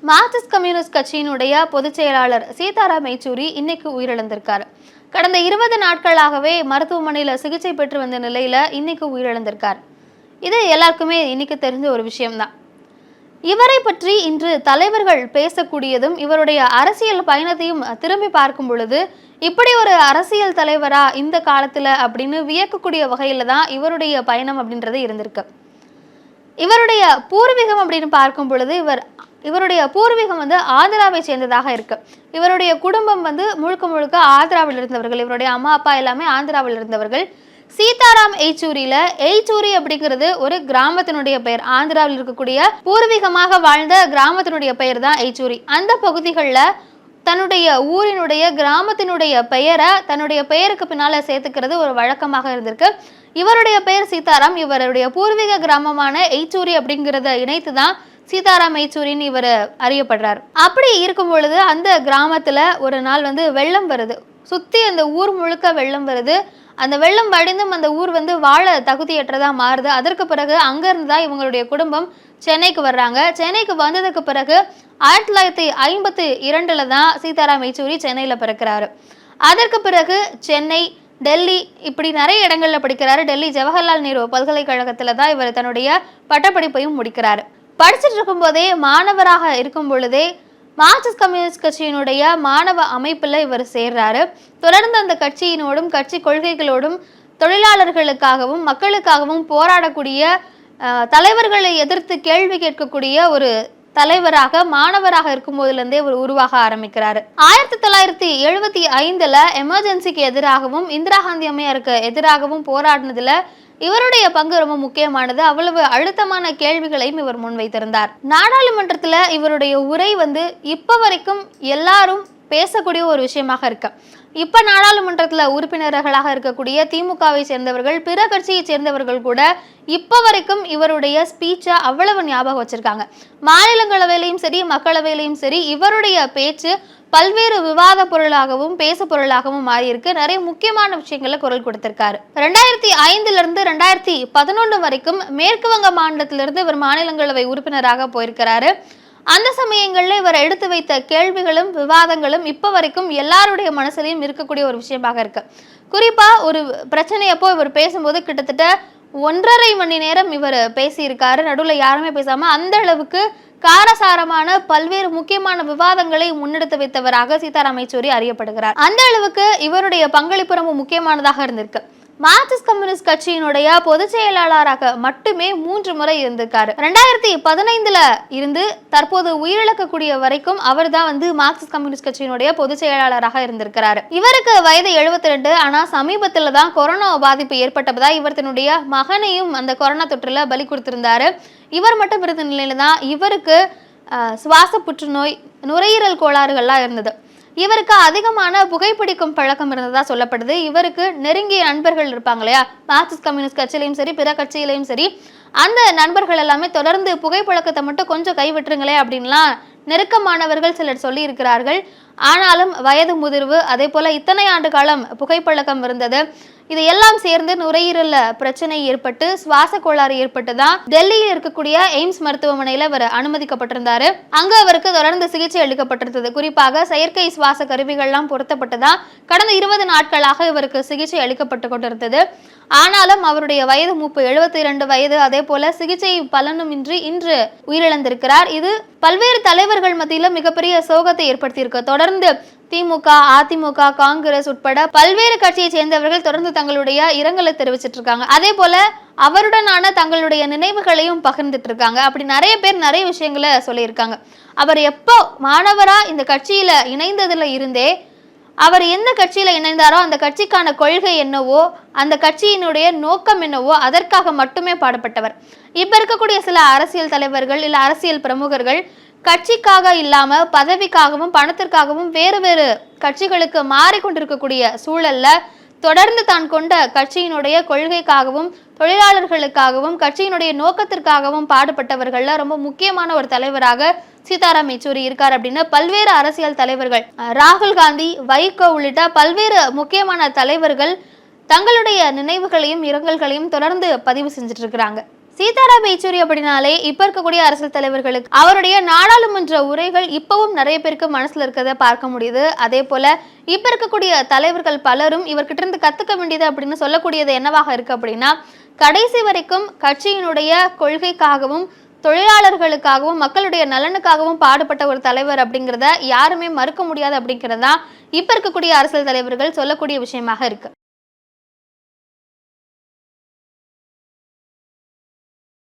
Marxist communist கட்சியினுடைய பொதுச் செயலாளர் சீதாராம் யெச்சூரி இன்னைக்கு உயிரிழந்திருக்காரு. கடந்த 20 நாட்களாகவே மருத்துவமனையில் சிகிச்சை பெற்று வந்த நிலையில இன்னைக்கு உயிரிழந்திருக்கார். இது எல்லாருக்குமே இன்னைக்கு தெரிஞ்ச ஒரு விஷயம்தான். இவரை பற்றி இன்று தலைவர்கள் பேசக்கூடியதும் இவருடைய அரசியல் பயணத்தையும் திரும்பி பார்க்கும் பொழுது இப்படி ஒரு அரசியல் தலைவரா இந்த காலத்துல அப்படின்னு வியக்கக்கூடிய வகையில தான் இவருடைய பயணம் அப்படின்றது இருந்திருக்கு. இவருடைய பூர்வீகம் அப்படின்னு பார்க்கும் பொழுது இவருடைய பூர்வீகம் ஆந்திராவை சேர்ந்ததாக இருக்கு. இவருடைய குடும்பம் முழுக்க முழுக்க ஆந்திராவில் இருந்தவர்கள். இவருடைய அம்மா அப்பா எல்லாமே ஆந்திராவில் இருந்தவர்கள். சீதாராம் யெச்சூரியில யெச்சூரி அப்படிங்கிறது ஒரு கிராமத்தினுடைய பெயர். ஆந்திராவில் இருக்கக்கூடிய பூர்வீகமாக வாழ்ந்த கிராமத்தினுடைய பெயர் தான் யெச்சூரி. அந்த பகுதிகளில் தன்னுடைய ஊரினுடைய கிராமத்தினுடைய பெயரை தன்னுடைய பெயருக்கு பின்னால சேர்த்துக்கிறது ஒரு வழக்கமாக இருந்திருக்கு. இவருடைய பெயர் சீதாராம். இவருடைய பூர்வீக கிராமமான யெச்சூரி அப்படிங்கிறத இணைத்துதான் சீதாராம் யெச்சூரின்னு இவர் அறியப்படுறார். அப்படி இருக்கும் பொழுது அந்த கிராமத்துல ஒரு நாள் வெள்ளம் வருது. சுத்தி அந்த ஊர் முழுக்க வெள்ளம் வருது. அந்த வெள்ளம் வடிந்தும் அந்த ஊர் வாழ தகுதியற்றதா மாறுது. அதற்கு பிறகு அங்கிருந்து தான் இவங்களுடைய குடும்பம் சென்னைக்கு வர்றாங்க. சென்னைக்கு வந்ததுக்கு பிறகு 1952 தான் சீதாராம் யெச்சூரி சென்னையில பிறக்கிறாரு. அதற்கு பிறகு சென்னை, டெல்லி இப்படி நிறைய இடங்கள்ல படிக்கிறாரு. டெல்லி ஜவஹர்லால் நேரு பல்கலைக்கழகத்துல தான் இவர் தன்னுடைய பட்டப்படிப்பையும் முடிக்கிறாரு. படிச்சுட்டு இருக்கும் போதே மாணவராக இருக்கும் பொழுதே மார்க்சிஸ்ட் கம்யூனிஸ்ட் கட்சியினுடைய மாணவ அமைப்புல இவர் சேர்றாரு. தொடர்ந்து அந்த கட்சியினோடும் கட்சி கொள்கைகளோடும் தொழிலாளர்களுக்காகவும் மக்களுக்காகவும் போராடக்கூடிய தலைவர்களை எதிர்த்து கேள்வி கேட்கக்கூடிய ஒரு தலைவராக மாணவராக இருக்கும் போதிலிருந்தே ஒரு உருவாக ஆரம்பிக்கிறாரு. 1975 எமர்ஜென்சிக்கு எதிராகவும் இந்திரா காந்தி அம்மையாருக்கு எதிராகவும் போராடினதுல இவருடைய பங்கு ரொம்ப முக்கியமானது. அவ்வளவு அழுத்தமான கேள்விகளையும் இவர் முன்வைத்திருந்தார். நாடாளுமன்றத்துல இவருடைய உரை இப்ப வரைக்கும் எல்லாரும் பேசக்கூடிய ஒரு விஷயமாக இருக்கு. இப்ப நாடாளுமன்றத்துல உறுப்பினர்களாக இருக்கக்கூடிய திமுகவை சேர்ந்தவர்கள், பிற கட்சியை சேர்ந்தவர்கள் கூட இப்ப வரைக்கும் இவருடைய ஸ்பீச்சை அவ்வளவு ஞாபகம் வச்சிருக்காங்க. மாநிலங்களவையிலையும் சரி மக்களவையிலையும் சரி இவருடைய பேச்சு பல்வேறு விவாத பொருளாகவும் பேசு பொருளாகவும் மாறி இருக்கு. நிறைய முக்கியமான விஷயங்களை குரல் கொடுத்திருக்காரு. 2005 இருந்து 2011 வரைக்கும் மேற்கு வங்க மாநிலத்திலிருந்து இவர் மாநிலங்களவை உறுப்பினராக போயிருக்கிறாரு. அந்த சமயங்கள்ல இவர் எடுத்து வைத்த கேள்விகளும் விவாதங்களும் இப்ப வரைக்கும் எல்லாருடைய மனசுலையும் இருக்கக்கூடிய ஒரு விஷயமாக இருக்கு. குறிப்பா ஒரு பிரச்சனையப்போ இவர் பேசும்போது கிட்டத்தட்ட 1.5 மணி நேரம் இவர் பேசியிருக்காரு. நடுவில் யாருமே பேசாம அந்த அளவுக்கு காரசாரமான பல்வேறு முக்கியமான விவாதங்களை முன்னெடுத்து வைத்தவராக சீதாராம் யெச்சூரி அறியப்படுகிறார். அந்த அளவுக்கு இவருடைய பங்களிப்பு ரொம்ப முக்கியமானதாக இருந்திருக்கு. மார்க்சிஸ்ட் கம்யூனிஸ்ட் கட்சியினுடைய பொதுச் செயலாளராக மட்டுமே 3 முறை இருந்திருக்காரு. 2015 இருந்து தற்போது உயிரிழக்கக்கூடிய வரைக்கும் அவர் தான் மார்க்சிஸ்ட் கம்யூனிஸ்ட் கட்சியினுடைய பொதுச் செயலாளராக இருந்திருக்கிறாரு. இவருக்கு வயது 72. ஆனா சமீபத்துல தான் கொரோனா பாதிப்பு ஏற்பட்டதா இவர் தன்னுடைய மகனையும் அந்த கொரோனா தொற்றுல பலி கொடுத்திருந்தாரு. இவர் மட்டும் இருந்த நிலையில தான் இவருக்கு சுவாச புற்றுநோய், நுரையீரல் கோளாறுகள்லாம் இருந்தது. இவருக்கு அதிகமான புகைப்பிடிக்கும் பழக்கம் இருந்ததா சொல்லப்படுது. இவருக்கு நெருங்கிய நண்பர்கள் இருப்பாங்க இல்லையா, மார்க்சிஸ்ட் கம்யூனிஸ்ட் கட்சியிலையும் சரி பிற கட்சியிலையும் சரி, அந்த நண்பர்கள் எல்லாமே தொடர்ந்து புகைப்பழக்கத்தை மட்டும் கொஞ்சம் கைவிட்டுருங்களே அப்படின்லாம் நெருக்கமானவர்கள் சிலர் சொல்லி இருக்கிறார்கள். ஆனாலும் வயது முதிர்வு, அதே போல இத்தனை ஆண்டு காலம் புகைப்பழக்கம் இருந்தது, இது எல்லாம் சேர்ந்து நுரையீரல் பிரச்சனை ஏற்பட்டு சுவாச கோளாறு ஏற்பட்டுதான் டெல்லியில் இருக்கக்கூடிய எய்ம்ஸ் மருத்துவமனையில அவர் அனுமதிக்கப்பட்டிருந்தாரு. அங்க அவருக்கு தொடர்ந்து சிகிச்சை அளிக்கப்பட்டிருந்தது. குறிப்பாக செயற்கை சுவாச கருவிகள்லாம் பொருத்தப்பட்டுதான் கடந்த 20 நாட்களாக இவருக்கு சிகிச்சை அளிக்கப்பட்டு கொண்டிருந்தது. ஆனாலும் அவருடைய வயது 72 வயது. அதே போல சிகிச்சை பலனுமின்றி இன்று உயிரிழந்திருக்கிறார். இது பல்வேறு தலைவர்கள் மத்தியில மிகப்பெரிய சோகத்தை ஏற்படுத்தியிருக்கு. தொடர்ந்து திமுக, அதிமுக, காங்கிரஸ் உட்பட பல்வேறு கட்சியை சேர்ந்தவர்கள் தொடர்ந்து தங்களுடைய இரங்கலை தெரிவிச்சிட்டு இருக்காங்க. அதே போல அவருடனான தங்களுடைய நினைவுகளையும் பகிர்ந்துட்டு இருக்காங்க. அப்படி நிறைய பேர் நிறைய விஷயங்களை சொல்லியிருக்காங்க. அவர் எப்போ மாணவரா இந்த கட்சியில இணைந்ததுல இருந்தே அவர் எந்த கட்சியில இணைந்தாரோ அந்த கட்சிக்கான கொள்கை என்னவோ, அந்த கட்சியினுடைய நோக்கம் என்னவோ அதற்காக மட்டுமே பாடுபட்டவர். இப்ப இருக்கக்கூடிய சில அரசியல் தலைவர்கள் இல்ல அரசியல் பிரமுகர்கள் கட்சிக்காக இல்லாம பதவிக்காகவும் பணத்திற்காகவும் வேறு வேறு கட்சிகளுக்கு மாறிக்கொண்டிருக்கக்கூடிய சூழல்ல தொடர்ந்து தான் கொண்ட கட்சியினுடைய கொள்கைக்காகவும் தொழிலாளர்களுக்காகவும் கட்சியினுடைய நோக்கத்திற்காகவும் பாடுபட்டவர்கள்ல ரொம்ப முக்கியமான ஒரு தலைவராக சீதாராம் யெச்சூரி இருக்கார் அப்படின்னு பல்வேறு அரசியல் தலைவர்கள், ராகுல் காந்தி, வைகோ உள்ளிட்ட பல்வேறு முக்கியமான தலைவர்கள் தங்களுடைய நினைவுகளையும் இரங்கல்களையும் தொடர்ந்து பதிவு செஞ்சுட்டு இருக்கிறாங்க. சீதாராம் யெச்சூரி அப்படின்னாலே இப்ப இருக்கக்கூடிய அரசியல் தலைவர்களுக்கு அவருடைய நாடாளுமன்ற உரைகள் இப்பவும் நிறைய பேருக்கு மனசுல இருக்கிறத பார்க்க முடியுது. அதே போல இப்ப இருக்கக்கூடிய தலைவர்கள் பலரும் இவர்கிட்ட இருந்து கத்துக்க வேண்டியது அப்படின்னு சொல்லக்கூடியது என்னவாக இருக்கு அப்படின்னா, கடைசி வரைக்கும் கட்சியினுடைய கொள்கைக்காகவும் தொழிலாளர்களுக்காகவும் மக்களுடைய நலனுக்காகவும் பாடுபட்ட ஒரு தலைவர் அப்படிங்கிறத யாருமே மறுக்க முடியாது அப்படிங்கிறதா இப்ப இருக்கக்கூடிய அரசியல் தலைவர்கள் சொல்லக்கூடிய விஷயமாக இருக்கு.